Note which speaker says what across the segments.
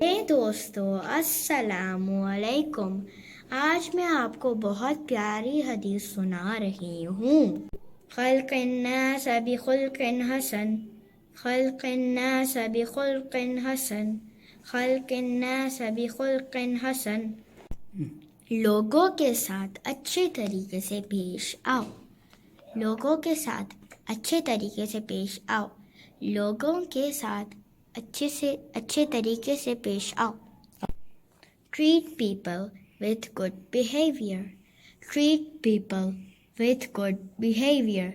Speaker 1: دوستو السلام علیکم۔ آج میں آپ کو بہت پیاری حدیث سنا رہی ہوں۔ خلق الناس بخلق حسن، خلق الناس بخلق حسن، خلق الناس بخلق حسن۔ لوگوں کے ساتھ اچھے طریقے سے پیش آؤ، لوگوں کے ساتھ اچھے طریقے سے پیش آؤ، لوگوں کے ساتھ اچھے طریقے سے پیش آؤ۔ Treat people with good behavior. Treat people with good behavior.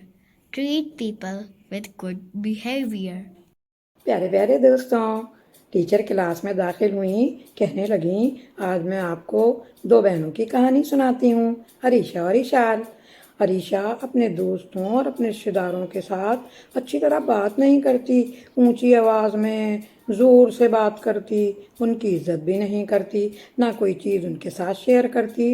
Speaker 1: Treat people with good behavior.
Speaker 2: پیارے پیارے دوستوں، ٹیچر کلاس میں داخل ہوئیں، کہنے لگیں آج میں آپ کو دو بہنوں کی کہانی سناتی ہوں، عریشہ اور اشال۔ عریشہ اپنے دوستوں اور اپنے رشتہ داروں کے ساتھ اچھی طرح بات نہیں کرتی، اونچی آواز میں زور سے بات کرتی، ان کی عزت بھی نہیں کرتی، نہ کوئی چیز ان کے ساتھ شیئر کرتی،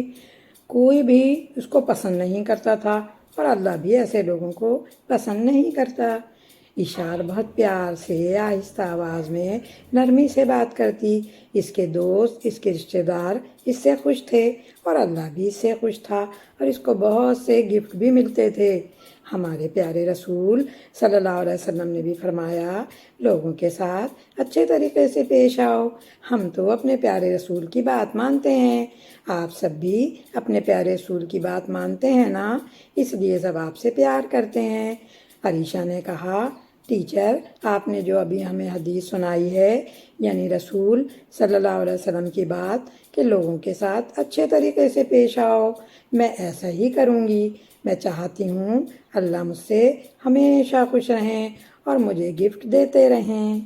Speaker 2: کوئی بھی اس کو پسند نہیں کرتا تھا، اور اللہ بھی ایسے لوگوں کو پسند نہیں کرتا۔ اشار بہت پیار سے آہستہ آواز میں نرمی سے بات کرتی، اس کے دوست، اس کے رشتہ دار اس سے خوش تھے، اور اللہ بھی اس سے خوش تھا، اور اس کو بہت سے گفٹ بھی ملتے تھے۔ ہمارے پیارے رسول صلی اللہ علیہ وسلم نے بھی فرمایا لوگوں کے ساتھ اچھے طریقے سے پیش آؤ۔ ہم تو اپنے پیارے رسول کی بات مانتے ہیں، آپ سب بھی اپنے پیارے رسول کی بات مانتے ہیں نا، اس لیے سب آپ سے پیار کرتے ہیں۔ عریشہ نے کہا ٹیچر آپ نے جو ابھی ہمیں حدیث سنائی ہے، یعنی رسول صلی اللہ علیہ وسلم کی بات کہ لوگوں کے ساتھ اچھے طریقے سے پیش آؤ، میں ایسا ہی کروں گی۔ میں چاہتی ہوں اللہ مجھ سے ہمیشہ خوش رہیں اور مجھے گفٹ دیتے رہیں۔